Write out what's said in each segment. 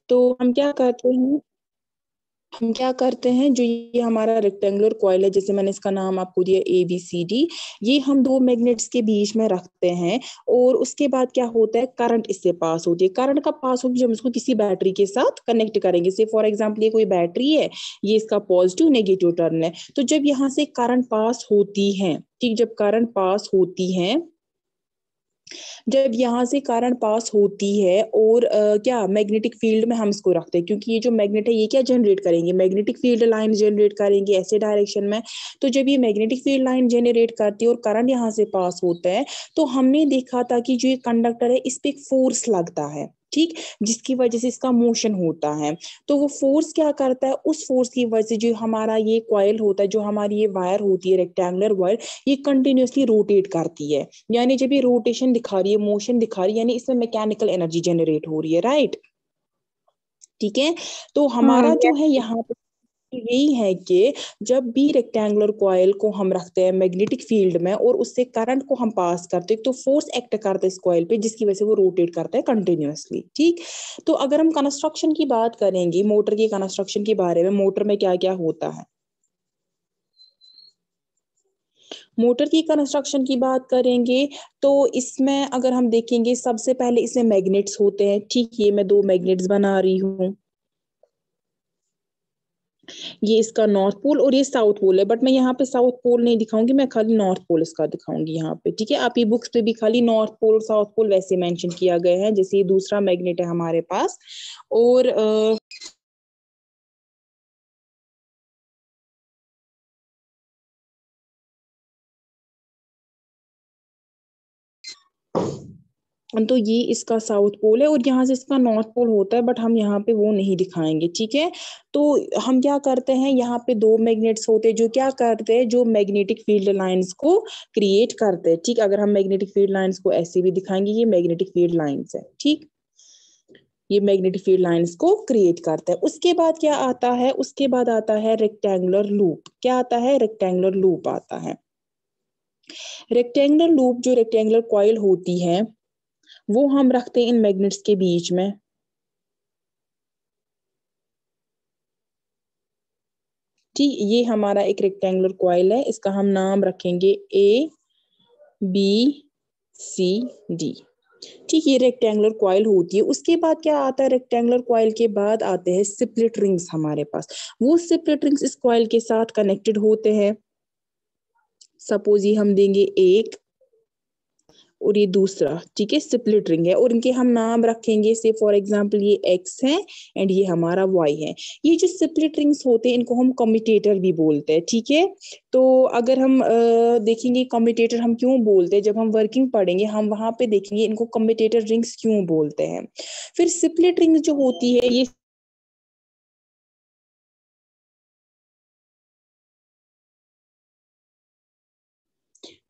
तो हम क्या करते हैं जो ये हमारा रेक्टेंगुलर कॉइल है, जैसे मैंने इसका नाम आपको दिया ABCD, ये हम दो मैग्नेट्स के बीच में रखते हैं और उसके बाद क्या होता है, करंट इससे पास होती है। करंट कब पास होगी, जब इसको किसी बैटरी के साथ कनेक्ट करेंगे। से फॉर एग्जाम्पल ये कोई बैटरी है, ये इसका पॉजिटिव नेगेटिव टर्मिनल है, तो जब यहाँ से करंट पास होती है, ठीक, जब करंट पास होती है, जब यहाँ से करंट पास होती है और क्या मैग्नेटिक फील्ड में हम इसको रखते हैं, क्योंकि ये जो मैग्नेट है ये क्या जनरेट करेंगे, मैग्नेटिक फील्ड लाइन जनरेट करेंगे ऐसे डायरेक्शन में। तो जब ये मैग्नेटिक फील्ड लाइन जनरेट करती है और करंट यहाँ से पास होता है, तो हमने देखा था कि जो ये कंडक्टर है इस पे एक फोर्स लगता है, ठीक, जिसकी वजह से इसका मोशन होता है। तो वो फोर्स क्या करता है, उस फोर्स की वजह से जो हमारा ये कॉइल होता है, जो हमारी ये वायर होती है रेक्टेंगुलर वायर, ये कंटिन्यूअसली रोटेट करती है। यानी जब ये रोटेशन दिखा रही है, मोशन दिखा रही है, यानी इसमें मैकेनिकल एनर्जी जनरेट हो रही है, राइट। ठीक है, तो हमारा जो है यहाँ पे यही है कि जब भी रेक्टेंगुलर कॉइल को हम रखते हैं मैग्नेटिक फील्ड में और उससे करंट को हम पास करते हैं, तो फोर्स एक्ट करता है इस कॉइल पे, जिसकी वजह से वो रोटेट करता है कंटिन्यूअसली, ठीक। तो अगर हम कंस्ट्रक्शन की बात करेंगे, मोटर की कंस्ट्रक्शन के बारे में, मोटर में क्या क्या होता है, मोटर की कंस्ट्रक्शन की बात करेंगे तो इसमें अगर हम देखेंगे, सबसे पहले इसमें मैग्नेट्स होते हैं, ठीक, ये मैं दो मैग्नेट्स बना रही हूँ, ये इसका नॉर्थ पोल और ये साउथ पोल है, बट मैं यहाँ पे साउथ पोल नहीं दिखाऊंगी, मैं खाली नॉर्थ पोल इसका दिखाऊंगी यहाँ पे, ठीक है। आप ये बुक्स पे भी खाली नॉर्थ पोल और साउथ पोल वैसे मेंशन किया गया है, जैसे ये दूसरा मैग्नेट है हमारे पास। और तो ये इसका साउथ पोल है और यहाँ से इसका नॉर्थ पोल होता है, बट हम यहाँ पे वो नहीं दिखाएंगे, ठीक है। तो हम क्या करते हैं, यहाँ पे दो मैग्नेट्स होते हैं जो क्या करते हैं, जो मैग्नेटिक फील्ड लाइंस को क्रिएट करते हैं, ठीक। अगर हम मैग्नेटिक फील्ड लाइंस को ऐसे भी दिखाएंगे, ये मैग्नेटिक फील्ड लाइंस है, ठीक, ये मैग्नेटिक फील्ड लाइंस को क्रिएट करता है। उसके बाद क्या आता है, उसके बाद आता है रेक्टेंगुलर लूप। क्या आता है, रेक्टेंगुलर लूप आता है। रेक्टेंगुलर लूप, जो रेक्टेंगुलर कॉइल होती है, वो हम रखते हैं इन मैग्नेट्स के बीच में, ठीक। ये हमारा एक रेक्टेंगुलर कॉइल है, इसका हम नाम रखेंगे ABCD, ठीक। ये रेक्टेंगुलर कॉइल होती है। उसके बाद क्या आता है, रेक्टेंगुलर कॉइल के बाद आते हैं स्प्लिट रिंग्स हमारे पास। वो स्प्लिट रिंग्स इस कॉइल के साथ कनेक्टेड होते हैं। सपोज ये हम देंगे एक और ये दूसरा, ठीक है, स्प्लिट रिंग है, और इनके हम नाम रखेंगे, से फॉर एग्जांपल ये एक्स है एंड ये हमारा वाई है। ये जो स्प्लिट रिंग्स होते हैं इनको हम कम्यूटेटर भी बोलते हैं, ठीक है। तो अगर हम देखेंगे कम्यूटेटर हम क्यों बोलते हैं, जब हम वर्किंग पढ़ेंगे हम वहां पे देखेंगे इनको कम्यूटेटर रिंग्स क्यों बोलते हैं। फिर स्प्लिट रिंग्स जो होती है ये,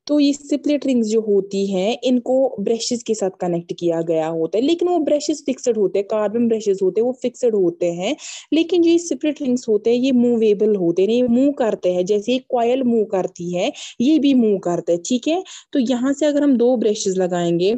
तो ये स्प्लिट रिंग्स जो होती हैं इनको ब्रशेस के साथ कनेक्ट किया गया होता है, लेकिन वो ब्रशेस फिक्स्ड होते हैं, कार्बन ब्रशेस होते हैं, वो फिक्स्ड होते हैं। लेकिन जो स्प्लिट रिंग्स होते हैं ये मूवेबल होते हैं, ये मूव करते हैं, जैसे एक कॉइल मूव करती है ये भी मूव करते हैं, ठीक है। तो यहाँ से अगर हम दो ब्रशेस लगाएंगे,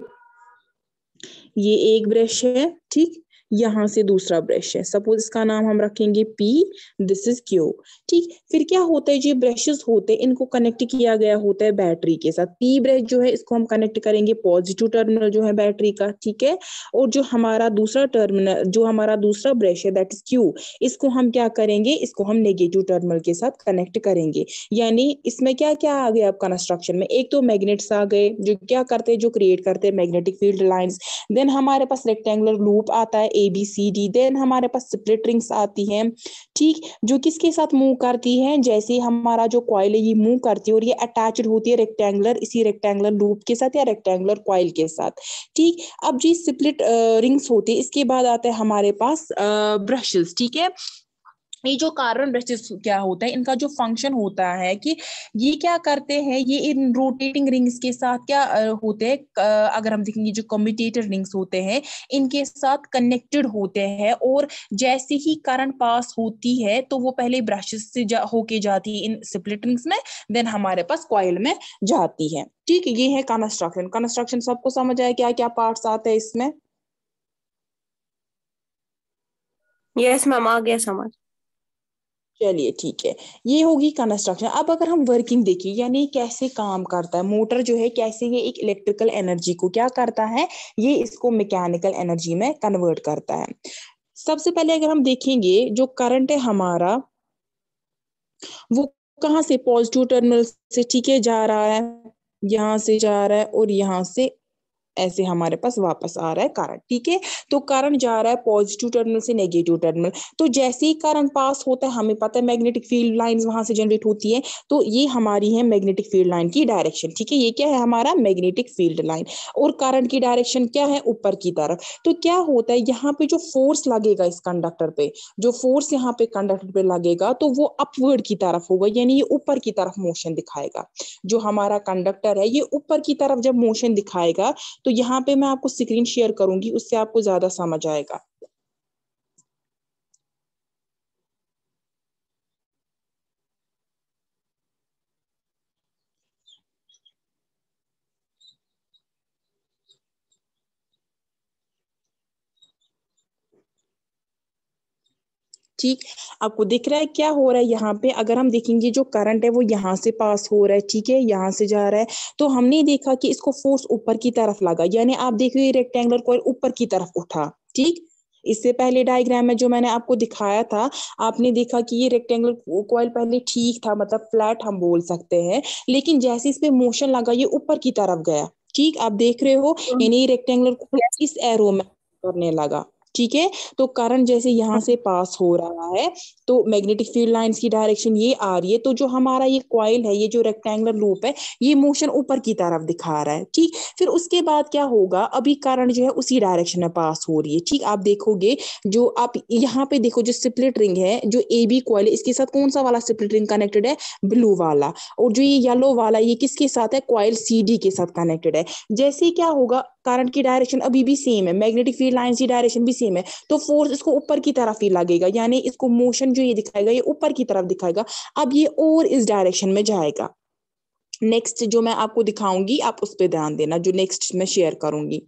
ये एक ब्रश है, ठीक, यहाँ से दूसरा ब्रश है, सपोज इसका नाम हम रखेंगे P, दिस इज Q, ठीक। फिर क्या होता है, जो ब्रशेस होते हैं इनको कनेक्ट किया गया होता है बैटरी के साथ। P ब्रश जो है इसको हम कनेक्ट करेंगे पॉजिटिव टर्मिनल जो है बैटरी का, ठीक है। और जो हमारा दूसरा टर्मिनल, जो हमारा दूसरा ब्रश है दैट इज Q, इसको हम क्या करेंगे, इसको हम नेगेटिव टर्मिनल के साथ कनेक्ट करेंगे। यानी इसमें क्या क्या आ गया अब कंस्ट्रक्शन में, एक तो मैग्नेट्स आ गए जो क्या करते हैं, जो क्रिएट करते हैं मैग्नेटिक फील्ड लाइंस। देन हमारे पास रेक्टेंगुलर लूप आता है ABCD। देन हमारे पास स्प्लिट रिंग्स आती हैं, ठीक, जो किसके साथ मूव करती है, जैसे हमारा जो कॉइल है ये मूव करती है और ये अटैच्ड होती है रेक्टेंगुलर, इसी रेक्टेंगुलर लूप के साथ या रेक्टेंगुलर कॉइल के साथ, ठीक। अब जी स्प्लिट रिंग्स होती है, इसके बाद आता है हमारे पास ब्रशेस, ठीक है। ये जो कार्बन ब्रशेस क्या होता है, इनका जो फंक्शन होता है कि ये क्या करते हैं, ये इन रोटेटिंग रिंग्स के साथ क्या होते हैं, अगर हम देखेंगे जो कम्यूटेटर रिंग्स होते हैं इनके साथ कनेक्टेड होते हैं, और जैसे ही करंट पास होती है तो वो पहले ब्रशेस से होके जाती है इन स्प्लिट रिंग्स में, देन हमारे पास कॉइल में जाती है, ठीक। ये है कंस्ट्रक्शन। कंस्ट्रक्शन सबको समझ आया क्या क्या पार्ट्स आते हैं इसमें। यस मैम, आ गया समझ। चलिए ठीक है, ये होगी कंस्ट्रक्शन। अब अगर हम वर्किंग देखें, यानी कैसे काम करता है मोटर जो है, कैसे ये एक इलेक्ट्रिकल एनर्जी को क्या करता है, ये इसको मैकेनिकल एनर्जी में कन्वर्ट करता है। सबसे पहले अगर हम देखेंगे, जो करंट है हमारा, वो कहाँ से, पॉजिटिव टर्मिनल से, ठीक है, जा रहा है, यहाँ से जा रहा है और यहाँ से ऐसे हमारे पास वापस आ रहा है करंट, ठीक है। तो करंट जा रहा है पॉजिटिव टर्मिनल से नेगेटिव टर्मिनल। तो जैसे ही करंट पास होता है, हमें पता है मैग्नेटिक फील्ड लाइंस वहां से जनरेट होती है। तो ये हमारी है मैग्नेटिक फील्ड लाइन की डायरेक्शन, ठीक है। ये क्या है, हमारा मैग्नेटिक फील्ड लाइन। और करंट की डायरेक्शन क्या है, ऊपर की तरफ। तो क्या होता है, यहाँ पे जो फोर्स लगेगा इस कंडक्टर पे, जो फोर्स यहाँ पे कंडक्टर पे लगेगा, तो वो अपवर्ड की तरफ होगा, यानी ये ऊपर की तरफ मोशन दिखाएगा। जो हमारा कंडक्टर है, ये ऊपर की तरफ जब मोशन दिखाएगा, तो यहाँ पे मैं आपको स्क्रीन शेयर करूंगी, उससे आपको ज्यादा समझ आएगा। ठीक, आपको दिख रहा है क्या हो रहा है यहाँ पे। अगर हम देखेंगे, जो करंट है वो यहाँ से पास हो रहा है, ठीक है, यहाँ से जा रहा है। तो हमने देखा कि इसको फोर्स ऊपर की तरफ लगा, यानी आप देखिए रेक्टेंगुलर कॉइल ऊपर की तरफ उठा, ठीक। इससे पहले डायग्राम में जो मैंने आपको दिखाया था, आपने देखा कि ये रेक्टेंगुलर कॉइल पहले ठीक था, मतलब फ्लैट हम बोल सकते हैं। लेकिन जैसे इस पे मोशन लगा, ये ऊपर की तरफ गया, ठीक, आप देख रहे हो, यानी रेक्टेंगुलर कॉइल इस एरो में करने लगा, ठीक है। तो करंट जैसे यहाँ से पास हो रहा है, तो मैग्नेटिक फील्ड लाइंस की डायरेक्शन ये आ रही है। तो जो हमारा ये कॉइल है, ये जो रेक्टेंगुलर लूप है, ये मोशन ऊपर की तरफ दिखा रहा है, ठीक। फिर उसके बाद क्या होगा, अभी करंट जो है उसी डायरेक्शन में पास हो रही है, ठीक। आप देखोगे, जो आप यहाँ पे देखो, जो स्प्लिट रिंग है, जो ए बी कॉइल है, इसके साथ कौन सा वाला स्प्लिट रिंग कनेक्टेड है, ब्लू वाला। और जो ये येलो वाला, ये किसके साथ है, कॉइल सी डी के साथ कनेक्टेड है। जैसे क्या होगा, करंट की डायरेक्शन अभी भी सेम है, मैग्नेटिक फील्ड लाइन की डायरेक्शन भी सेम है। तो फोर्स इसको ऊपर की तरफ ही लगेगा, यानी इसको मोशन जो ये दिखाएगा, ये ऊपर की तरफ दिखाएगा। अब ये और इस डायरेक्शन में जाएगा। नेक्स्ट जो मैं आपको दिखाऊंगी, आप उस पर ध्यान देना, जो नेक्स्ट मैं शेयर करूंगी।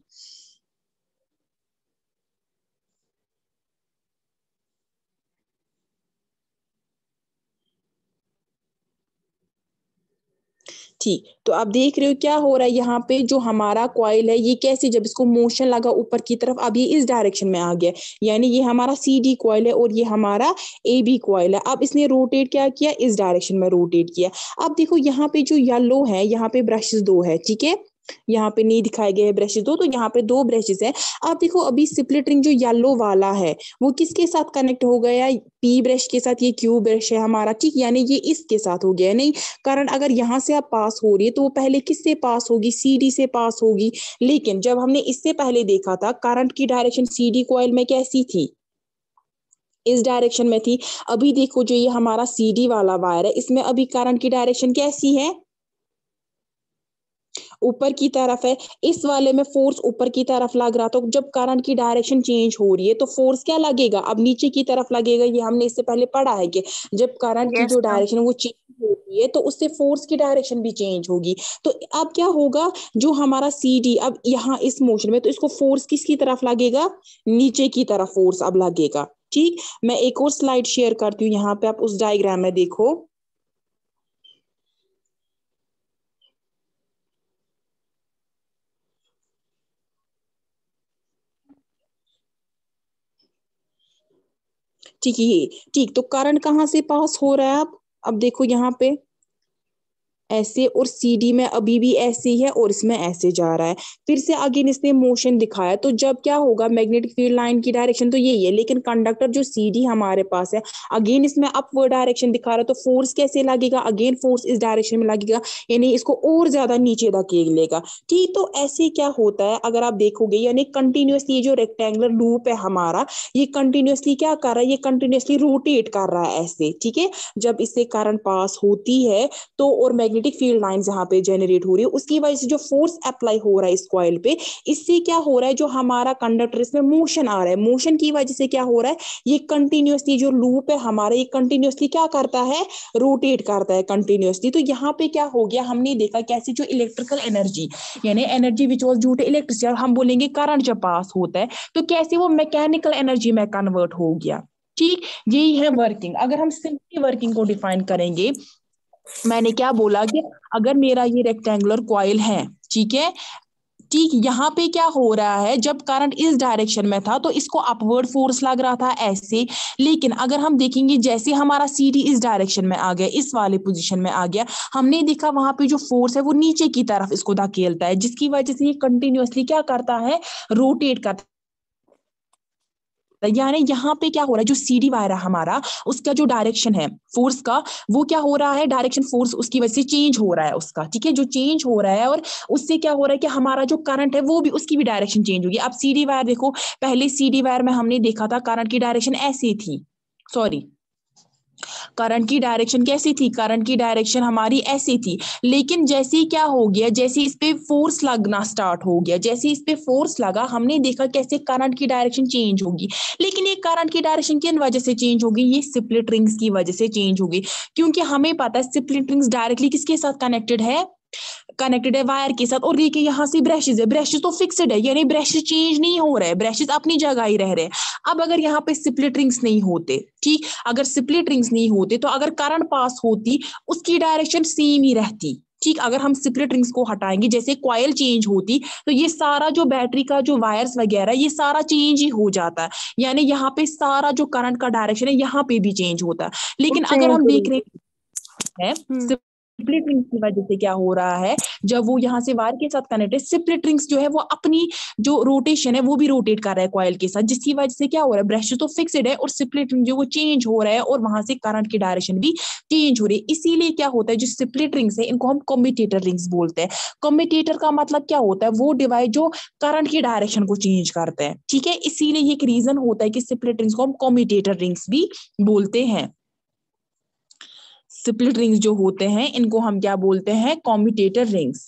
ठीक, तो आप देख रहे हो क्या हो रहा है यहाँ पे, जो हमारा कॉइल है, ये कैसे, जब इसको मोशन लगा ऊपर की तरफ, अब ये इस डायरेक्शन में आ गया, यानी ये हमारा सी डी कॉइल है और ये हमारा ए बी कॉइल है। अब इसने रोटेट क्या किया, इस डायरेक्शन में रोटेट किया। अब देखो यहाँ पे जो येलो है, यहाँ पे ब्रशेस दो है, ठीक है। यहाँ पे नहीं दिखाए गए ब्रशेस दो, तो यहाँ पे दो ब्रशेस है। आप देखो, अभी स्प्लिट रिंग जो येलो वाला है, वो किसके साथ कनेक्ट हो गया, पी ब्रश के साथ। ये क्यू ब्रश है हमारा, ठीक, यानी ये इसके साथ हो गया। नहीं, करंट अगर यहाँ से आप पास हो रही है, तो वो पहले किससे पास होगी, सीडी से पास होगी। लेकिन जब हमने इससे पहले देखा था, करंट की डायरेक्शन सीडी कॉइल में कैसी थी, इस डायरेक्शन में थी। अभी देखो, जो ये हमारा सीडी वाला वायर है, इसमें अभी करंट की डायरेक्शन कैसी है, ऊपर की तरफ है। इस वाले में फोर्स ऊपर की तरफ लग रहा, तो जब करंट की डायरेक्शन चेंज हो रही है, तो फोर्स क्या लगेगा, अब नीचे की तरफ लगेगा। ये हमने इससे पहले पढ़ा है कि जब करंट की यस जो मैम। डायरेक्शन वो चेंज होती है, तो उससे फोर्स की डायरेक्शन भी चेंज होगी। तो अब क्या होगा, जो हमारा सी डी अब यहाँ इस मोशन में, तो इसको फोर्स किसकी तरफ लगेगा, नीचे की तरफ फोर्स अब लगेगा, ठीक। मैं एक और स्लाइड शेयर करती हूँ, यहाँ पे आप उस डायग्राम में देखो। ठीक है, ये ठीक, तो करंट कहाँ से पास हो रहा है, अब देखो यहाँ पे ऐसे, और सीडी में अभी भी ऐसे ही है, और इसमें ऐसे जा रहा है। फिर से अगेन इसने मोशन दिखाया, तो जब क्या होगा, मैग्नेटिक फील्ड लाइन की डायरेक्शन तो यही है, लेकिन कंडक्टर जो सीडी हमारे पास है, अगेन इसमें अपवर्ड डायरेक्शन दिखा रहा है। तो फोर्स कैसे लगेगा, अगेन फोर्स इस डायरेक्शन में लगेगा, यानी इसको और ज्यादा नीचे धकेल लेगा, ठीक। तो ऐसे क्या होता है, अगर आप देखोगे, यानी कंटिन्यूसली जो रेक्टेंगुलर लूप है हमारा, ये कंटिन्यूसली क्या कर रहा है, ये कंटिन्यूसली रोटेट कर रहा है ऐसे, ठीक है। जब इससे करंट पास होती है, तो और मैग्नेटिक फील्ड लाइंस यहाँ पे जनरेट हो रही है, उसकी वजह से जो फोर्स अप्लाई हो रहा है इस कॉइल पे, इससे क्या हो रहा है, जो हमारा कंडक्टर, इसमें मोशन आ रहा है, मोशन की वजह से क्या हो रहा है, ये कंटिन्यूसली जो लूप है हमारा, ये कंटिन्यूसली क्या करता है, रोटेट करता है कंटिन्यूसली। तो यहाँ पे क्या हो गया, हमने देखा कैसे जो इलेक्ट्रिकल एनर्जी, यानी energy which was due to electricity, हम बोलेंगे करंट जब पास होता है, तो कैसे वो मैकेनिकल एनर्जी में कन्वर्ट हो गया। ठीक, यही है वर्किंग। अगर हम सिंपली वर्किंग को डिफाइन करेंगे, मैंने क्या बोला कि अगर मेरा ये रेक्टेंगुलर कॉइल है, ठीक है, ठीक, यहाँ पे क्या हो रहा है, जब करंट इस डायरेक्शन में था तो इसको अपवर्ड फोर्स लग रहा था ऐसे, लेकिन अगर हम देखेंगे जैसे हमारा सीडी इस डायरेक्शन में आ गया, इस वाले पोजीशन में आ गया, हमने देखा वहां पे जो फोर्स है वो नीचे की तरफ इसको धकेलता है, जिसकी वजह से ये कंटिन्यूअसली क्या करता है, रोटेट करता है। यानी यहाँ पे क्या हो रहा है, जो सीडी वायर है हमारा, उसका जो डायरेक्शन है फोर्स का, वो क्या हो रहा है, डायरेक्शन फोर्स उसकी वजह से चेंज हो रहा है उसका, ठीक है, जो चेंज हो रहा है, और उससे क्या हो रहा है कि हमारा जो करंट है वो भी, उसकी भी डायरेक्शन चेंज होगी। अब सीडी वायर देखो, पहले सीडी वायर में हमने देखा था करंट की डायरेक्शन ऐसी थी, सॉरी, करंट की डायरेक्शन कैसी थी, करंट की डायरेक्शन हमारी ऐसी थी, लेकिन जैसे ही क्या हो गया, जैसे इस पे फोर्स लगना स्टार्ट हो गया, जैसे इस पे फोर्स लगा, हमने देखा कैसे करंट की डायरेक्शन चेंज होगी। लेकिन ये करंट की डायरेक्शन किन वजह से चेंज होगी, ये स्प्लिट रिंग्स की वजह से चेंज होगी, क्योंकि हमें पता है स्प्लिट रिंग्स डायरेक्टली किसके साथ कनेक्टेड है, कनेक्टेड है वायर के साथ। और देखिए यहाँ से ब्रशेज है, ब्रशेज तो फिक्स्ड है, यानी ब्रशेज चेंज नहीं हो रहे हैं, ब्रशेज अपनी जगह ही रह रहे हैं। अब अगर यहाँ पे स्प्लिट रिंग्स नहीं होते, ठीक, अगर स्प्लिट रिंग्स नहीं होते तो अगर करंट पास होती, उसकी डायरेक्शन सेम ही रहती, ठीक। अगर हम स्प्लिट रिंग्स को हटाएंगे, जैसे कॉइल चेंज होती, तो ये सारा जो बैटरी का जो वायर्स वगैरह, ये सारा चेंज ही हो जाता है, यानी यहाँ पे सारा जो करंट का डायरेक्शन है यहाँ पे भी चेंज होता है। लेकिन अगर हम देख रहे हैं स्प्लिट रिंग्स की वजह से क्या हो रहा है, जब वो यहाँ से वायर के साथ कनेक्ट है, स्प्लिट रिंग्स जो है वो अपनी जो रोटेशन है वो भी रोटेट कर रहा है कॉइल के साथ, जिसकी वजह से क्या हो रहा है, ब्रश तो फिक्स्ड है और स्प्लिट रिंग जो वो चेंज हो रहा है, और वहां से करंट की डायरेक्शन भी चेंज हो रही है। इसीलिए क्या होता है, जो स्प्लिट रिंग्स है इनको हम कम्यूटेटर रिंग्स बोलते हैं। कम्यूटेटर का मतलब क्या होता है, वो डिवाइस जो करंट की डायरेक्शन को चेंज करते हैं, ठीक है। इसीलिए ये एक रीजन होता है कि स्प्लिट रिंग्स को हम कम्यूटेटर रिंग्स भी बोलते हैं। स्प्लिट रिंग्स जो होते हैं इनको हम क्या बोलते हैं, कम्यूटेटर रिंग्स,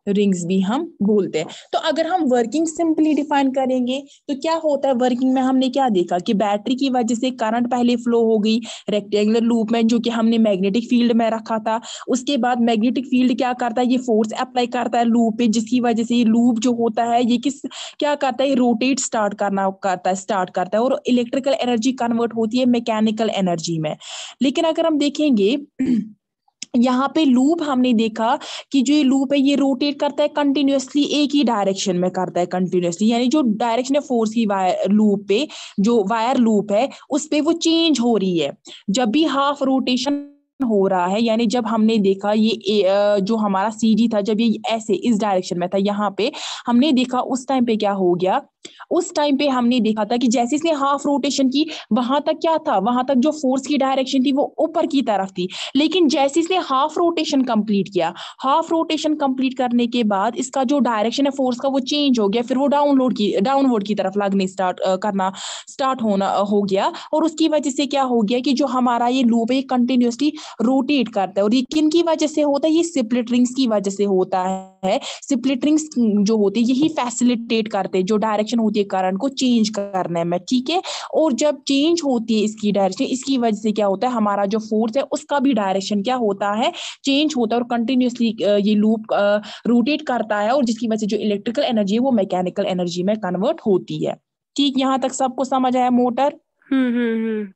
रिंग्स भी हम बोलते हैं। तो अगर हम वर्किंग सिंपली डिफाइन करेंगे तो क्या होता है, वर्किंग में हमने क्या देखा कि बैटरी की वजह से करंट पहले फ्लो हो गई रेक्टेंगुलर लूप में, जो कि हमने मैग्नेटिक फील्ड में रखा था। उसके बाद मैग्नेटिक फील्ड क्या करता है, ये फोर्स अप्लाई करता है लूप पे, जिसकी वजह से ये लूप जो होता है ये किस क्या करता है, रोटेट स्टार्ट करता है और इलेक्ट्रिकल एनर्जी कन्वर्ट होती है मैकेनिकल एनर्जी में। लेकिन अगर हम देखेंगे यहाँ पे लूप हमने देखा कि जो ये लूप है ये रोटेट करता है कंटिन्यूअसली, एक ही डायरेक्शन में करता है कंटिन्यूअसली, यानी जो डायरेक्शन है फोर्स की वायर लूप पे, जो वायर लूप है उस पे वो चेंज हो रही है। जब भी हाफ रोटेशन हो रहा है, यानी जब हमने देखा ये जो हमारा सीडी था, जब ये ऐसे इस डायरेक्शन में था यहाँ पे, हमने देखा उस टाइम पे क्या हो गया, उस टाइम पे हमने देखा था कि जैसे इसने हाफ रोटेशन की, वहां तक क्या था, वहां तक जो फोर्स की डायरेक्शन थी वो ऊपर की तरफ थी। लेकिन जैसे इसने हाफ रोटेशन कंप्लीट किया, हाफ रोटेशन कंप्लीट करने के बाद इसका जो डायरेक्शन है फोर्स का वो चेंज हो गया, फिर वो डाउनवर्ड की तरफ लगने करना स्टार्ट होना हो गया। और उसकी वजह से क्या हो गया कि जो हमारा ये लूप है कंटिन्यूअसली रोटेट करता है। और ये किन की वजह से होता है, ये स्प्लिट रिंग्स की वजह से होता है। स्प्लिट रिंग्स जो होते हैं यही फैसिलिटेट करते हैं जो डायरेक्शन होती है करंट को चेंज करने में, ठीक है। और जब चेंज होती है इसकी डायरेक्शन, इसकी वजह से क्या होता है, हमारा जो फोर्स है उसका भी डायरेक्शन क्या होता है, चेंज होता है, और कंटिन्यूअसली ये लूप रोटेट करता है, और जिसकी वजह से जो इलेक्ट्रिकल एनर्जी है वो मैकेनिकल एनर्जी में कन्वर्ट होती है। ठीक, यहाँ तक सबको समझ आया मोटर? हम्म।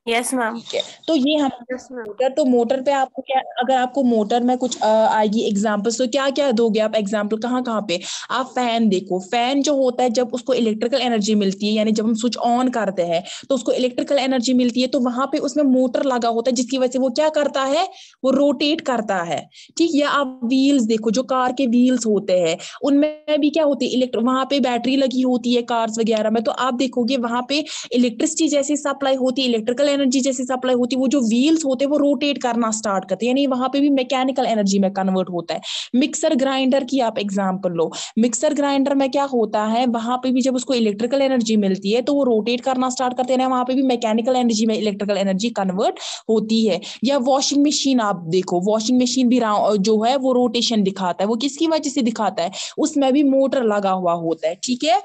Yes ma'am. ठीक है, तो ये हमारा यस मैम। मोटर। तो मोटर पे आपको क्या, अगर आपको मोटर में कुछ आएगी एग्जांपल्स, तो क्या क्या दोगे आप एग्जांपल, कहाँ कहाँ पे? आप फैन देखो, फैन जो होता है जब उसको इलेक्ट्रिकल एनर्जी मिलती है, यानी जब हम स्विच ऑन करते हैं तो उसको इलेक्ट्रिकल एनर्जी मिलती है, तो वहां पे उसमें मोटर लगा होता है, जिसकी वजह से वो क्या करता है, वो रोटेट करता है, ठीक। या आप व्हील्स देखो, जो कार के व्हील्स होते हैं उनमें भी क्या होती है, वहां पे बैटरी लगी होती है कार्स वगैरह में, तो आप देखोगे वहां पे इलेक्ट्रिसिटी जैसी सप्लाई होती है, इलेक्ट्रिकल एनर्जी जैसी सप्लाई होती है, वो जो व्हील्स होते हैं वो रोटेट करना स्टार्ट करते हैं, यानी वहां पे भी मैकेनिकल एनर्जी में कन्वर्ट होता है। मिक्सर ग्राइंडर की आप एग्जांपल लो, मिक्सर ग्राइंडर में क्या होता है, वहां पे भी जब उसको इलेक्ट्रिकल एनर्जी मिलती है तो वो रोटेट करना स्टार्ट करते हैं, वहां पे भी मैकेनिकल एनर्जी में इलेक्ट्रिकल एनर्जी कन्वर्ट होती है। या वॉशिंग मशीन आप देखो, वॉशिंग मशीन भी जो है वो रोटेशन दिखाता है, वो किसकी वजह से दिखाता है, उसमें भी मोटर लगा हुआ होता है, ठीक है।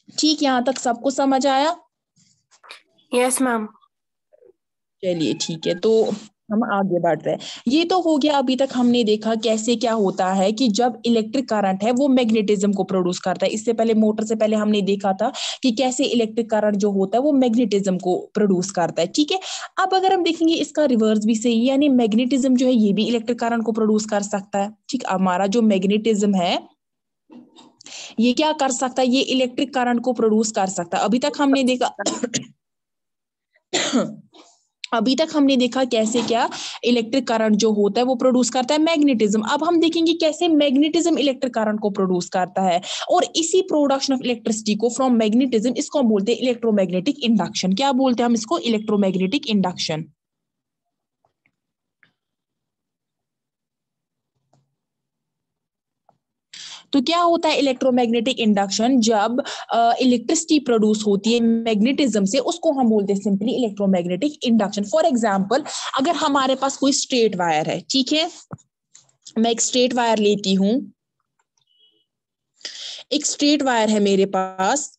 ठीक, यहाँ तक सबको समझ आया? Yes ma'am. चलिए ठीक है, तो हम आगे बढ़ रहे हैं। ये तो हो गया, अभी तक हमने देखा कैसे क्या होता है कि जब इलेक्ट्रिक करंट है वो मैग्नेटिज्म को प्रोड्यूस करता है। इससे पहले मोटर से पहले हमने देखा था कि कैसे इलेक्ट्रिक करंट जो होता है वो मैग्नेटिज्म को प्रोड्यूस करता है, ठीक है। अब अगर हम देखेंगे इसका रिवर्स भी सही है, यानी मैग्नेटिज्म जो है ये भी इलेक्ट्रिक करंट को प्रोड्यूस कर सकता है, ठीक। हमारा जो मैग्नेटिज्म है ये क्या कर सकता है, ये इलेक्ट्रिक करंट को प्रोड्यूस कर सकता है। अभी तक हमने देखा कैसे क्या इलेक्ट्रिक करंट जो होता है वो प्रोड्यूस करता है मैग्नेटिज्म। अब हम देखेंगे कैसे मैग्नेटिज्म इलेक्ट्रिक करंट को प्रोड्यूस करता है। और इसी प्रोडक्शन ऑफ इलेक्ट्रिसिटी को फ्रॉम मैग्नेटिज्म, इसको हम बोलते हैं इलेक्ट्रोमैग्नेटिक इंडक्शन। क्या बोलते हैं हम इसको? Electromagnetic induction. तो क्या होता है इलेक्ट्रोमैग्नेटिक इंडक्शन? जब इलेक्ट्रिसिटी प्रोड्यूस होती है मैग्नेटिज्म से, उसको हम बोलते हैं simply electromagnetic induction. For example, अगर हमारे पास कोई स्ट्रेट वायर है, ठीक है, मैं एक स्ट्रेट वायर लेती हूं, एक स्ट्रेट वायर है मेरे पास,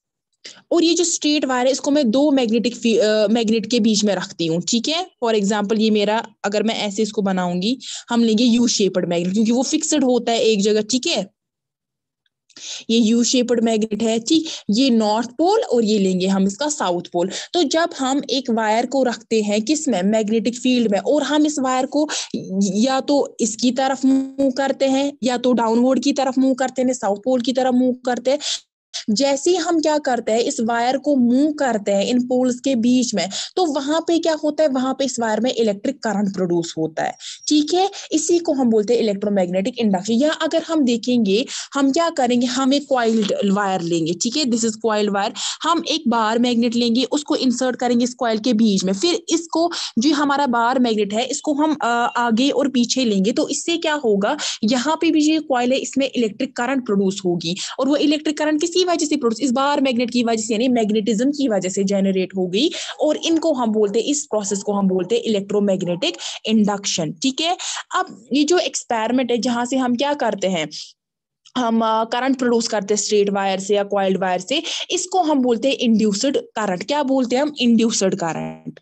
और ये जो स्ट्रेट वायर है इसको मैं दो मैग्नेट के बीच में रखती हूँ, ठीक है। फॉर एग्जांपल ये मेरा, अगर मैं ऐसे इसको बनाऊंगी, हम लेंगे यू शेप्ड मैग्नेट, क्योंकि वो फिक्स्ड होता है एक जगह, ठीक है। ये यू शेप्ड मैग्नेट है, ठीक। ये नॉर्थ पोल और ये लेंगे हम इसका साउथ पोल। तो जब हम एक वायर को रखते हैं किसमें? मैग्नेटिक फील्ड में, और हम इस वायर को या तो इसकी तरफ मूव करते हैं या तो डाउनवर्ड की तरफ मूव करते हैं, साउथ पोल की तरफ मूव करते हैं। जैसे ही हम क्या करते हैं, इस वायर को मूव करते हैं इन पोल्स के बीच में, तो वहां पे क्या होता है, वहां पे इस वायर में इलेक्ट्रिक करंट प्रोड्यूस होता है, ठीक है। इसी को हम बोलते हैं इलेक्ट्रोमैग्नेटिक इंडक्शन। या अगर हम देखेंगे, हम क्या करेंगे, हम एक कॉइल्ड वायर लेंगे, ठीक है, दिस इज कॉइल्ड वायर। हम एक बार मैग्नेट लेंगे, उसको इंसर्ट करेंगे इस कॉइल के बीच में, फिर इसको, जो हमारा बार मैग्नेट है, इसको हम आगे और पीछे लेंगे। तो इससे क्या होगा, यहाँ पे भी जो कॉइल है इसमें इलेक्ट्रिक करंट प्रोड्यूस होगी, और वो इलेक्ट्रिक करंट किसी वजह से प्रोड्यूस, इस बार मैग्नेट की वजह से, यानी मैग्नेटिज्म की वजह से जनरेट हो गई। और इनको हम बोलते हैं, इस प्रोसेस को हम बोलते हैं इलेक्ट्रोमैग्नेटिक इंडक्शन, ठीक है। अब ये जो एक्सपेरिमेंट है जहां से हम क्या करते हैं, हम करंट प्रोड्यूस करते हैं स्ट्रेट वायर से या कॉइल्ड वायर से, इसको हम बोलते हैं इंड्यूस्ड करंट। क्या बोलते हैं हम? Induced current.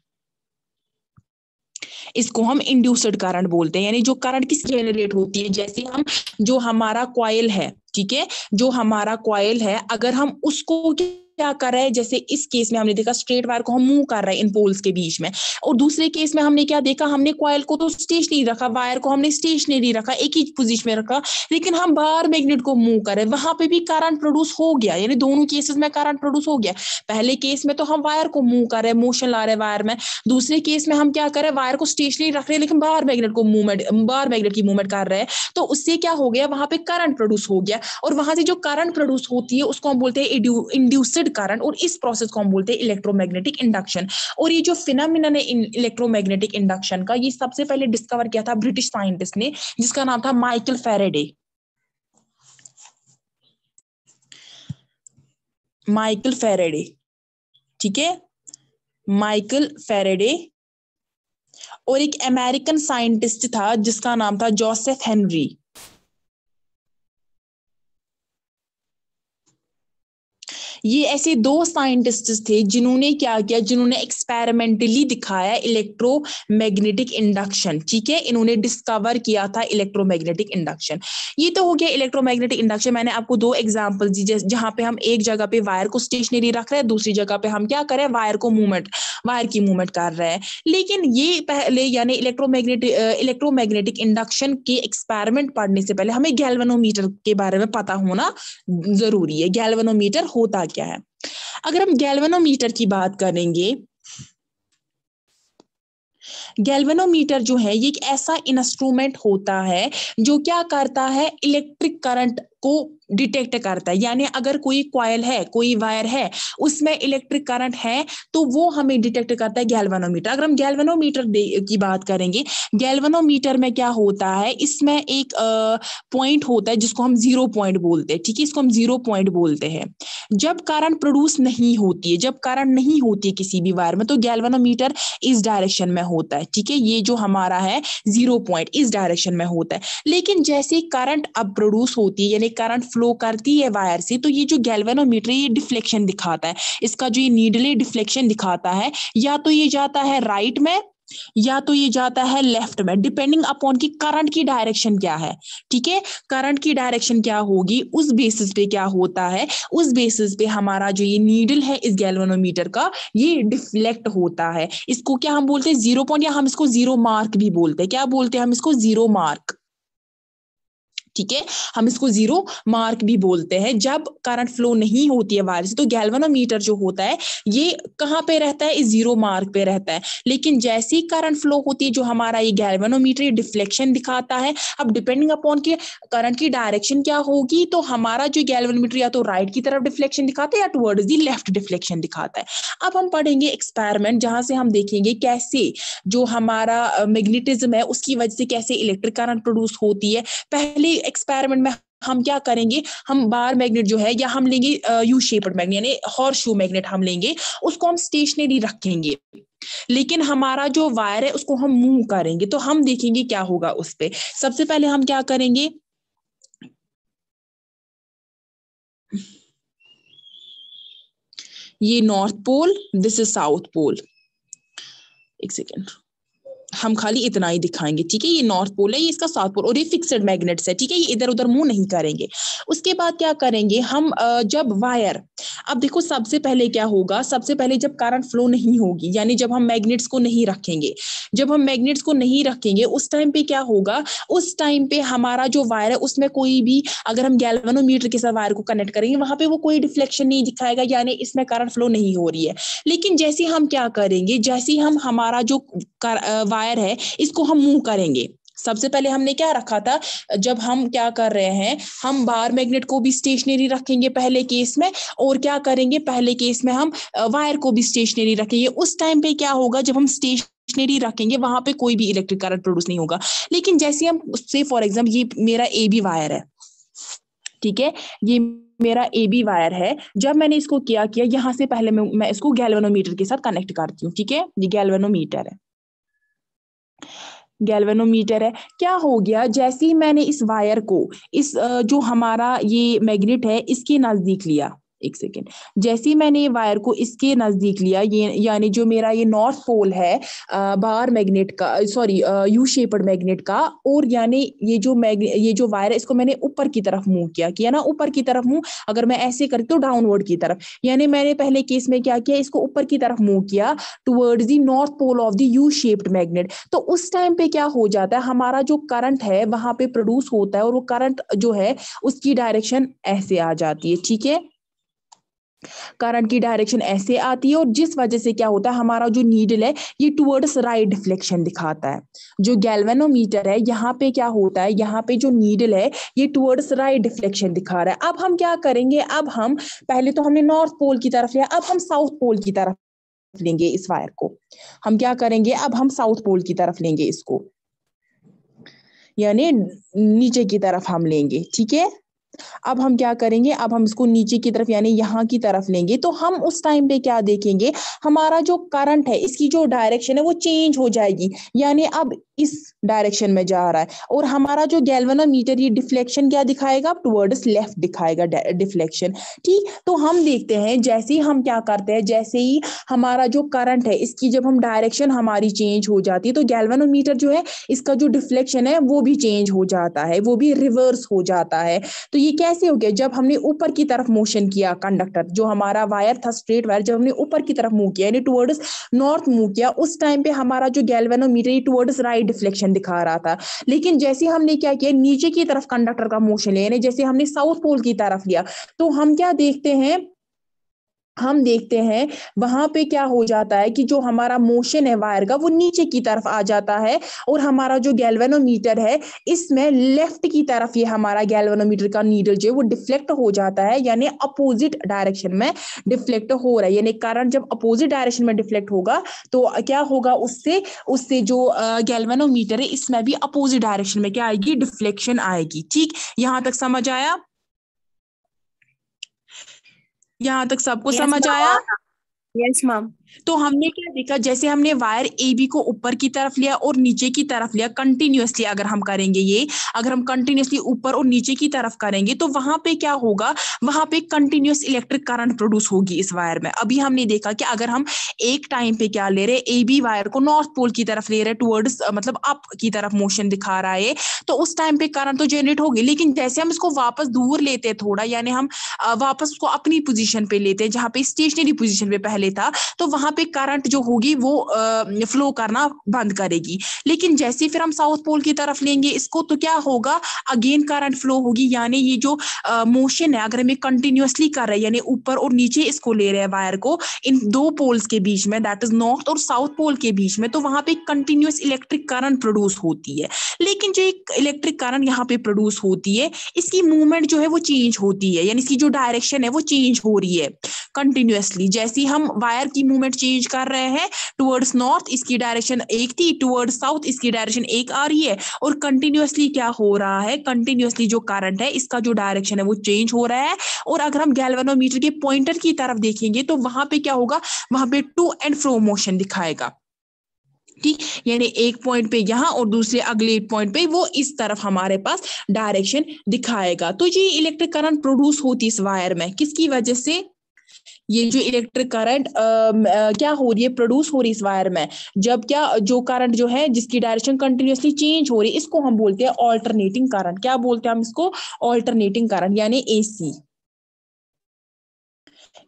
इसको हम इंड्यूस्ड करंट बोलते हैं, यानी जो करंट किस जनरेट होती है, जैसे हम, जो हमारा कॉइल है, ठीक है, जो हमारा कॉइल है, अगर हम उसको क्या कर रहे हैं, जैसे इस केस में हमने देखा स्ट्रेट वायर को हम मूव कर रहे हैं इन पोल्स के बीच में, और दूसरे केस में हमने क्या देखा, हमने कॉइल को तो स्टेशनरी रखा, वायर को हमने स्टेशनरी रखा, एक ही पोजीशन में रखा, लेकिन हम बाहर मैग्नेट को मूव कर रहे हैं, वहां पे भी करंट प्रोड्यूस हो गया, यानी दोनों केसेस में करंट प्रोड्यूस हो गया। पहले केस में तो हम वायर को मूव कर रहे हैं, मोशन ला रहे हैं वायर में, दूसरे केस में हम क्या कर रहे हैं, वायर को स्टेशनरी रख रहे हैं, लेकिन बाहर मैग्नेट को मूवमेंट, बाहर मैग्नेट की मूवमेंट कर रहे हैं। तो उससे क्या हो गया, वहां पे करंट प्रोड्यूस हो गया, और वहां से जो करंट प्रोड्यूस होती है उसको हम बोलते हैं इंड्यूस्ड करंट, और इस प्रोसेस को हम बोलते हैं इलेक्ट्रोमैग्नेटिक इंडक्शन। और ये जो फिनोमिनन है इलेक्ट्रोमैग्नेटिक इंडक्शन का, ये सबसे पहले डिस्कवर किया था ब्रिटिश साइंटिस्ट ने, जिसका नाम था माइकल फैराडे। माइकल फैराडे, ठीक है, माइकल फैराडे। और एक अमेरिकन साइंटिस्ट था जिसका नाम था जोसेफ हेनरी। ये ऐसे दो साइंटिस्ट थे जिन्होंने क्या किया, जिन्होंने एक्सपेरिमेंटली दिखाया इलेक्ट्रोमैग्नेटिक इंडक्शन, ठीक है। इन्होंने डिस्कवर किया था इलेक्ट्रोमैग्नेटिक इंडक्शन। ये तो हो गया इलेक्ट्रोमैग्नेटिक इंडक्शन। मैंने आपको दो एग्जांपल दी, जहां पे हम एक जगह पे वायर को स्टेशनरी रख रहे हैं, दूसरी जगह पे हम क्या करें, वायर की मूवमेंट कर रहे हैं। लेकिन ये पहले, यानी इलेक्ट्रोमैग्नेटिक इंडक्शन के एक्सपेरिमेंट पढ़ने से पहले हमें गैल्वेनोमीटर के बारे में पता होना जरूरी है। गैल्वेनोमीटर होता क्या है? अगर हम गैल्वेनोमीटर की बात करेंगे, गैल्वेनोमीटर जो है ये एक ऐसा इंस्ट्रूमेंट होता है जो क्या करता है, इलेक्ट्रिक करंट को डिटेक्ट करता है। यानी अगर कोई कॉइल है, कोई वायर है, उसमें इलेक्ट्रिक करंट है, तो वो हमें डिटेक्ट करता है गैल्वेनोमीटर। अगर हम गैल्वेनोमीटर की बात करेंगे, गैल्वेनोमीटर में क्या होता है, इसमें एक पॉइंट होता है जिसको हम जीरो पॉइंट बोलते हैं, ठीक है, इसको हम जीरो पॉइंट बोलते हैं। जब करंट प्रोड्यूस नहीं होती है, जब करंट नहीं होती है किसी भी वायर में, तो गैल्वेनोमीटर इस डायरेक्शन में होता है, ठीक है। ये जो हमारा है जीरो पॉइंट इस डायरेक्शन में होता है। लेकिन जैसे करंट अब प्रोड्यूस होती है, यानी करंट फ्लो करती है वायर से, तो ये जो गैल्वेनोमीटर ये डिफ्लेक्शन दिखाता है। इसका जो ये नीडल डिफ्लेक्शन दिखाता है, या तो ये जाता है राइट में या तो ये जाता है लेफ्ट में, डिपेंडिंग अपॉन की करंट की डायरेक्शन क्या है। ठीक है, करंट की डायरेक्शन क्या होगी उस बेसिस पे क्या होता है, उस बेसिस पे हमारा जो ये नीडल है इस गैल्वेनोमीटर का ये डिफ्लेक्ट होता है। इसको क्या हम बोलते हैं, 0 पॉइंट, या हम इसको 0 मार्क भी बोलते हैं। क्या बोलते हैं हम इसको, 0 मार्क। ठीक है, हम इसको 0 मार्क भी बोलते हैं। जब करंट फ्लो नहीं होती है वायर से तो गैल्वेनोमीटर जो होता है ये कहाँ पे रहता है, इस 0 मार्क पे रहता है। लेकिन जैसे ही करंट फ्लो होती है जो हमारा ये गैल्वेनोमीटर ये डिफ्लेक्शन दिखाता है। अब डिपेंडिंग अपॉन के करंट की डायरेक्शन क्या होगी तो हमारा जो गैल्वेनोमीटर या तो राइट की तरफ डिफ्लेक्शन दिखाता है या टुवर्ड्स दी लेफ्ट डिफ्लेक्शन दिखाता है। अब हम पढ़ेंगे एक्सपेरिमेंट जहां से हम देखेंगे कैसे जो हमारा मैग्नेटिज्म है उसकी वजह से कैसे इलेक्ट्रिक करंट प्रोड्यूस होती है। पहले एक्सपेरिमेंट में हम क्या करेंगे, हम बार मैग्नेट जो है या हम लेंगे यू शेप्ड मैग्नेट यानी हॉर्स शू मैग्नेट हम लेंगे, उसको हम स्टेशनरी रखेंगे। लेकिन हमारा जो वायर है उसको हम मूव करेंगे तो हम देखेंगे क्या होगा उस पे। सबसे पहले हम क्या करेंगे, ये north pole, this is south pole. एक सेकेंड, हम खाली इतना ही दिखाएंगे। ठीक है, ये नॉर्थ पोल है, ये इसका साउथ पोल, और ये फिक्स्ड मैग्नेट्स है। ठीक है, ये इधर उधर मूव नहीं करेंगे। उसके बाद क्या करेंगे हम, जब वायर, अब देखो सबसे पहले क्या होगा, सबसे पहले जब करंट फ्लो नहीं होगी यानी जब हम मैग्नेट्स को नहीं रखेंगे, जब हम मैग्नेट्स को नहीं रखेंगे उस टाइम पे क्या होगा, उस टाइम पे हमारा जो वायर है उसमें कोई भी, अगर हम गैल्वेनोमीटर के साथ वायर को कनेक्ट करेंगे वहां पे वो कोई डिफ्लेक्शन नहीं दिखाएगा यानी इसमें करंट फ्लो नहीं हो रही है। लेकिन जैसे हम क्या करेंगे, जैसे हम हमारा जो वायर है इसको हम मूव करेंगे। सबसे पहले हमने क्या रखा था, जब हम क्या कर रहे हैं, हम बार मैग्नेट को भी स्टेशनरी रखेंगे पहले केस में, और क्या करेंगे पहले केस में हम वायर को भी स्टेशनरी रखेंगे। उस टाइम पे क्या होगा, जब हम स्टेशनरी रखेंगे वहां पे कोई भी इलेक्ट्रिक करंट प्रोड्यूस नहीं होगा। लेकिन जैसे हम से फॉर एग्जाम्पल ये मेरा ए बी वायर है, ठीक है, ये मेरा ए बी वायर है। जब मैंने इसको किया यहां से पहले मैं इसको गैल्वेनोमीटर के साथ कनेक्ट करती हूँ। ठीक है, ये गैल्वेनोमीटर है, गैल्वेनोमीटर है। क्या हो गया, जैसे ही मैंने इस वायर को इस जो हमारा ये मैग्नेट है इसके नजदीक लिया, एक सेकेंड, जैसे ही मैंने ये वायर को इसके नजदीक लिया, ये यानी जो मेरा ये नॉर्थ पोल है बार मैग्नेट का, सॉरी यू शेप्ड मैग्नेट का, और यानी ये जो वायर है इसको मैंने ऊपर की तरफ मूव किया ना, ऊपर की तरफ मूव, अगर मैं ऐसे करती तो डाउनवर्ड की तरफ, यानी मैंने पहले केस में क्या किया, इसको ऊपर की तरफ मूव किया towards the north pole of the U shaped magnet. तो उस टाइम पे क्या हो जाता है, हमारा जो करंट है वहां पे प्रोड्यूस होता है और वो करंट जो है उसकी डायरेक्शन ऐसे आ जाती है। ठीक है, करंट की डायरेक्शन ऐसे आती है और जिस वजह से क्या होता है, हमारा जो नीडल है ये टुवर्ड्स राइट डिफ्लेक्शन दिखाता है। जो गैल्वेनोमीटर है यहाँ पे क्या होता है, यहाँ पे जो नीडल है ये टुवर्ड्स राइट डिफ्लेक्शन दिखा रहा है। अब हम क्या करेंगे, अब हम पहले तो हमने नॉर्थ पोल की तरफ लिया, अब हम साउथ पोल की तरफ लेंगे इस वायर को। हम क्या करेंगे, अब हम साउथ पोल की तरफ लेंगे इसको, यानी नीचे की तरफ हम लेंगे। ठीक है, अब हम क्या करेंगे, अब हम इसको नीचे की तरफ यानी यहाँ की तरफ लेंगे। तो हम उस टाइम पे क्या देखेंगे, हमारा जो करंट है इसकी जो डायरेक्शन है वो चेंज हो जाएगी, यानी अब इस डायरेक्शन में जा रहा है, और हमारा जो गैल्वेनोमीटर ये डिफ्लेक्शन क्या दिखाएगा, टुवर्ड्स लेफ्ट दिखाएगा डिफ्लेक्शन। ठीक, तो हम देखते हैं जैसे ही हम क्या करते हैं, जैसे ही हमारा जो करंट है इसकी जब हम डायरेक्शन हमारी चेंज हो जाती है तो गैल्वेनोमीटर जो है इसका जो डिफ्लेक्शन है वो भी चेंज हो जाता है, वो भी रिवर्स हो जाता है। तो ये कैसे हो गया, जब हमने ऊपर की तरफ मोशन किया, कंडक्टर जो हमारा वायर था स्ट्रेट वायर, जब हमने ऊपर की तरफ मूव किया यानी टुवर्ड्स नॉर्थ मूव किया, उस टाइम पे हमारा जो गैल्वेनोमीटर टुवर्ड्स राइट डिफ्लेक्शन दिखा रहा था। लेकिन जैसे हमने क्या किया, नीचे की तरफ कंडक्टर का मोशन लिया यानी जैसे हमने साउथ पोल की तरफ लिया, तो हम क्या देखते हैं, हम देखते हैं वहां पे क्या हो जाता है कि जो हमारा मोशन है वायर का वो नीचे की तरफ आ जाता है, और हमारा जो गैल्वेनोमीटर है इसमें लेफ्ट की तरफ ये हमारा गैल्वेनोमीटर का नीडल जो है वो डिफ्लेक्ट हो जाता है, यानी अपोजिट डायरेक्शन में डिफ्लेक्ट हो रहा है। यानी करंट जब अपोजिट डायरेक्शन में डिफ्लेक्ट होगा तो क्या होगा, उससे उससे जो गैल्वेनोमीटर है इसमें भी अपोजिट डायरेक्शन में क्या आएगी, डिफ्लेक्शन आएगी। ठीक, यहां तक समझ आया, यहां तक सबको यस समझ मैम, आया। Yes ma'am. तो हमने क्या देखा, जैसे हमने वायर ए बी को ऊपर की तरफ लिया और नीचे की तरफ लिया कंटिन्यूअसली, अगर हम करेंगे ये, अगर हम कंटिन्यूअसली ऊपर और नीचे की तरफ करेंगे तो वहां पे क्या होगा, वहां पे कंटिन्यूअस इलेक्ट्रिक करंट प्रोड्यूस होगी इस वायर में। अभी हमने देखा कि अगर हम एक टाइम पे क्या ले रहे, ए बी वायर को नॉर्थ पोल की तरफ ले रहे, टुवर्ड्स मतलब अप की तरफ मोशन दिखा रहा है, तो उस टाइम पे करंट तो जनरेट होगी। लेकिन जैसे हम इसको वापस दूर लेते हैं थोड़ा, यानी हम वापस उसको अपनी पोजीशन पे लेते हैं जहां पे स्टेशनरी पोजीशन पे पहले था, तो वहां पे करंट जो होगी वो फ्लो करना बंद करेगी। लेकिन जैसे फिर हम साउथ पोल की तरफ लेंगे इसको, तो क्या होगा, अगेन करंट फ्लो होगी। यानी ये जो मोशन है, अगर हम कंटिन्यूअसली कर रहे हैं, यानी ऊपर और नीचे इसको ले रहे हैं वायर को, इन दो पोल्स के बीच में, दैट इज नॉर्थ और साउथ पोल के बीच में, तो वहां पे कंटिन्यूअस इलेक्ट्रिक करंट प्रोड्यूस होती है। लेकिन जो एक इलेक्ट्रिक करंट यहाँ पे प्रोड्यूस होती है, इसकी मूवमेंट जो है वो चेंज होती है, यानी इसकी जो डायरेक्शन है वो चेंज हो रही है कंटिन्यूअसली। जैसे हम वायर की मूवमेंट चेंज कर रहे हैं टुवर्ड्स नॉर्थ, इसकी डायरेक्शन एक थी, टुवर्ड्स साउथ इसकी डायरेक्शन एक आ रही है, और कंटिन्यूअसली क्या हो रहा है, कंटिन्यूअसली जो करंट है इसका जो डायरेक्शन है वो चेंज हो रहा है। और अगर हम गैल्वेनोमीटर के पॉइंटर की तरफ देखेंगे तो वहां पे क्या होगा, वहां पे टू एंड फ्रो मोशन दिखाएगा। ठीक, यानी एक पॉइंट पे यहाँ और दूसरे अगले पॉइंट पे वो इस तरफ हमारे पास डायरेक्शन दिखाएगा। तो ये इलेक्ट्रिक करंट प्रोड्यूस होती है इस वायर में, किसकी वजह से, ये जो इलेक्ट्रिक करंट क्या हो रही है, प्रोड्यूस हो रही है इस वायर में, जब क्या जो करंट जो है जिसकी डायरेक्शन कंटिन्यूअसली चेंज हो रही है, इसको हम बोलते हैं ऑल्टरनेटिंग करंट। क्या बोलते हैं हम इसको, ऑल्टरनेटिंग करंट यानी एसी।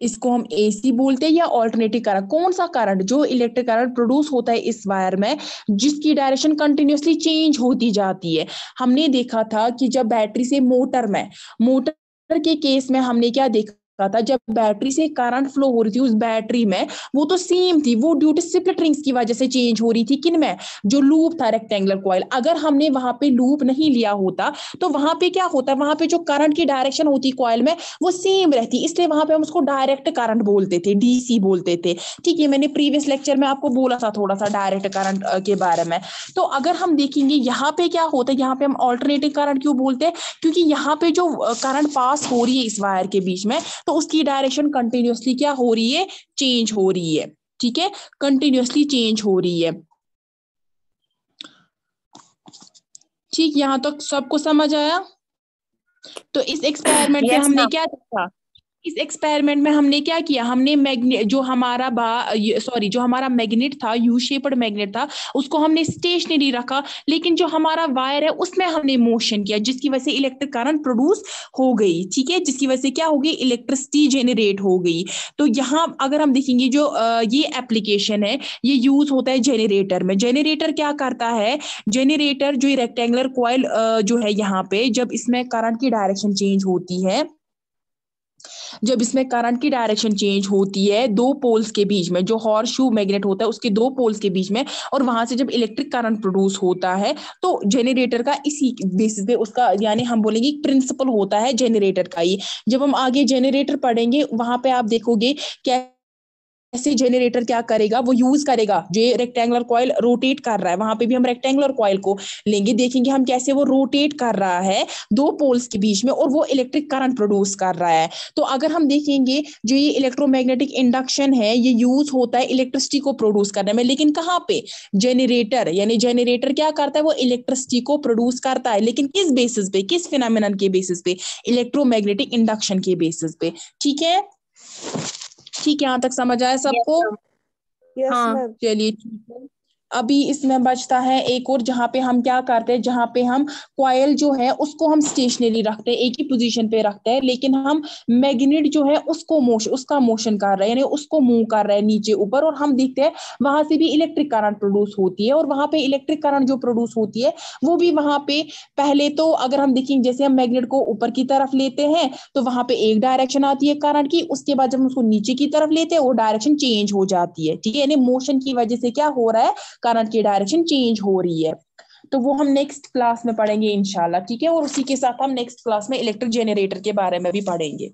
इसको हम एसी बोलते हैं या ऑल्टरनेटिंग करंट। कौन सा करंट, जो इलेक्ट्रिक करंट प्रोड्यूस होता है इस वायर में जिसकी डायरेक्शन कंटिन्यूअसली चेंज होती जाती है। हमने देखा था कि जब बैटरी से मोटर के केस में हमने क्या देखा था, जब बैटरी से करंट फ्लो हो रही थी उस बैटरी में, वो तो सेम थी, वो ड्यू टू स्प्लिट रिंग्स की वजह से चेंज हो रही थी। किन में, जो लूप था रेक्टेंगुलर कॉइल, अगर हमने वहां पे लूप नहीं लिया होता तो वहां पे क्या होता, वहां पे जो करंट की डायरेक्शन होती कॉइल में वो सेम रहती, इसलिए वहां पे हम उसको डायरेक्ट करंट बोलते थे, डीसी बोलते थे। ठीक है, मैंने प्रीवियस लेक्चर में आपको बोला था थोड़ा सा डायरेक्ट करंट के बारे में। तो अगर हम देखेंगे यहाँ पे क्या होता है, यहाँ पे हम ऑल्टरनेटिंग करंट क्यों बोलते हैं, क्योंकि यहाँ पे जो करंट पास हो रही है इस वायर के बीच में, तो उसकी डायरेक्शन कंटिन्यूअसली क्या हो रही है, चेंज हो रही है। ठीक है, कंटिन्यूअसली चेंज हो रही है। ठीक, यहां तक सबको समझ आया। तो इस एक्सपेरिमेंट पे यस हमने मैम। क्या देखा, इस एक्सपेरिमेंट में हमने क्या किया, हमने मैग्नेट जो हमारा जो हमारा मैग्नेट था, यू शेप्ड मैग्नेट था, उसको हमने स्टेशनरी रखा, लेकिन जो हमारा वायर है उसमें हमने मोशन किया, जिसकी वजह से इलेक्ट्रिक करंट प्रोड्यूस हो गई। ठीक है, जिसकी वजह से क्या होगी, इलेक्ट्रिसिटी जेनरेट हो गई। तो यहाँ अगर हम देखेंगे जो ये एप्लीकेशन है, ये यूज होता है जेनरेटर में। जेनरेटर क्या करता है, जेनरेटर जो रेक्टेंगुलर कॉइल जो है यहाँ पे, जब इसमें करंट की डायरेक्शन चेंज होती है, जब इसमें करंट की डायरेक्शन चेंज होती है दो पोल्स के बीच में, जो हॉर्स शू मैग्नेट होता है उसके दो पोल्स के बीच में, और वहां से जब इलेक्ट्रिक करंट प्रोड्यूस होता है, तो जेनरेटर का इसी बेसिस पे उसका, यानी हम बोलेंगे प्रिंसिपल होता है जेनरेटर का ही। जब हम आगे जेनरेटर पढ़ेंगे वहां पे आप देखोगे क्या, ऐसे जनरेटर क्या करेगा, वो यूज करेगा जो रेक्टेंगुलर कॉइल रोटेट कर रहा है, वहां पे भी हम रेक्टेंगुलर कॉइल को लेंगे, देखेंगे हम कैसे वो रोटेट कर रहा है दो पोल्स के बीच में, और वो इलेक्ट्रिक करंट प्रोड्यूस कर रहा है। तो अगर हम देखेंगे जो ये इलेक्ट्रोमैग्नेटिक इंडक्शन है, ये यूज होता है इलेक्ट्रिसिटी को प्रोड्यूस करने में, लेकिन कहाँ पे, जेनरेटर, यानी जेनरेटर क्या करता है, वो इलेक्ट्रिसिटी को प्रोड्यूस करता है, लेकिन किस बेसिस पे, किस फिनोमेनन के बेसिस पे, इलेक्ट्रोमैग्नेटिक इंडक्शन के बेसिस पे। ठीक है, ठीक है, यहाँ तक समझ आया यस सबको। मैम। यस हाँ। मैम। चलिए ठीक है। अभी इसमें बचता है एक और, जहां पे हम क्या करते हैं, जहां पे हम कॉयल जो है उसको हम स्टेशनरी रखते हैं, एक ही पोजीशन पे रखते हैं, लेकिन हम मैग्नेट जो है उसको उसका मोशन कर रहे हैं, यानी उसको मूव कर रहे हैं नीचे ऊपर, और हम देखते हैं वहां से भी इलेक्ट्रिक करंट प्रोड्यूस होती है। और वहां पे इलेक्ट्रिक करंट जो प्रोड्यूस होती है वो भी वहां पे, पहले तो अगर हम देखेंगे जैसे हम मैग्नेट को ऊपर की तरफ लेते हैं तो वहां पे एक डायरेक्शन आती है करंट की, उसके बाद जब हम उसको नीचे की तरफ लेते हैं वो डायरेक्शन चेंज हो जाती है। ठीक है, यानी मोशन की वजह से क्या हो रहा है, करंट की डायरेक्शन चेंज हो रही है। तो वो हम नेक्स्ट क्लास में पढ़ेंगे इंशाल्लाह। ठीक है, और उसी के साथ हम नेक्स्ट क्लास में इलेक्ट्रिक जनरेटर के बारे में भी पढ़ेंगे।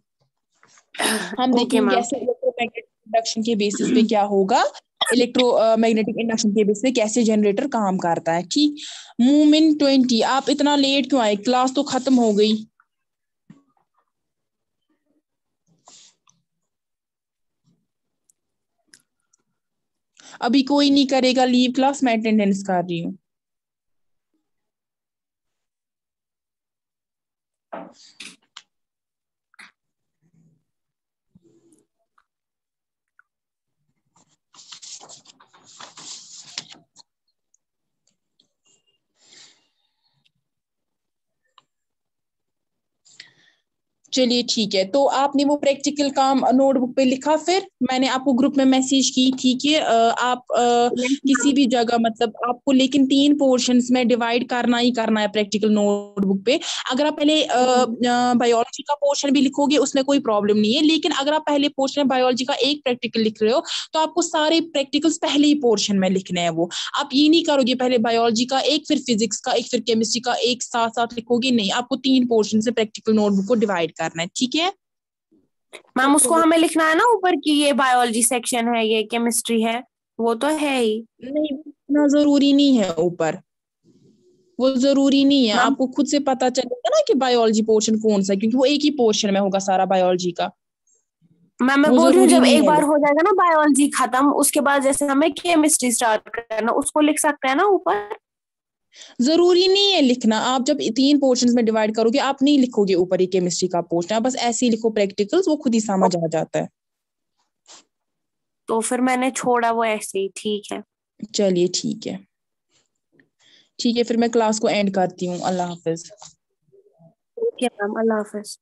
हम ओके देखेंगे मैम। कैसे इलेक्ट्रोमैग्नेटिक इंडक्शन के बेसिस पे क्या होगा, मैग्नेटिक इंडक्शन के बेसिस पे कैसे जनरेटर काम करता है। ठीक, मूमिन 20, आप इतना लेट क्यों आए, क्लास तो खत्म हो गई। अभी कोई नहीं करेगा लीव क्लास, मैं अटेंडेंस कर रही हूँ। चलिए ठीक है, तो आपने वो प्रैक्टिकल काम नोटबुक पे लिखा, फिर मैंने आपको ग्रुप में मैसेज की थी कि आप यस किसी मैम। भी जगह मतलब आपको लेकिन 3 पोर्शंस में डिवाइड करना ही करना है प्रैक्टिकल नोटबुक पे। अगर आप पहले बायोलॉजी का पोर्शन भी लिखोगे उसमें कोई प्रॉब्लम नहीं है, लेकिन अगर आप पहले पोर्शन में बायोलॉजी का एक प्रैक्टिकल लिख रहे हो तो आपको सारे प्रैक्टिकल्स पहले ही पोर्शन में लिखने हैं। वो आप ये नहीं करोगे पहले बायोलॉजी का एक, फिर फिजिक्स का एक, फिर केमिस्ट्री का एक साथ साथ लिखोगे, नहीं, आपको 3 पोर्शन से प्रैक्टिकल नोटबुक को डिवाइड करना है, ठीक है। मैम उसको हमें लिखना है ना ऊपर कि ये बायोलॉजी सेक्शन है, ये केमिस्ट्री है, वो तो है ही। नहीं, इतना जरूरी नहीं है ऊपर, वो जरूरी नहीं है, मैम आपको खुद से पता चलेगा ना कि बायोलॉजी पोर्शन कौन सा है, क्योंकि वो एक ही पोर्शन में होगा सारा बायोलॉजी का। मैं वो बोल रही हूँ जरूरी जब नहीं एक है बार हो जाएगा ना बायोलॉजी खत्म, उसके बाद जैसे हमें केमिस्ट्री स्टार्ट करना, उसको लिख सकते हैं ना ऊपर। जरूरी नहीं है लिखना। आप जब 3 पोर्शंस में डिवाइड करोगे आप नहीं लिखोगे ऊपर ही केमिस्ट्री का पोर्शन, आप बस ऐसे ही लिखो प्रैक्टिकल्स, वो खुद ही समझ आ जाता है। तो फिर मैंने छोड़ा वो ऐसे ही, ठीक है। चलिए ठीक है, ठीक है, फिर मैं क्लास को एंड करती हूँ। अल्लाह हाफिज। ओके मैम, अल्लाह हाफिज।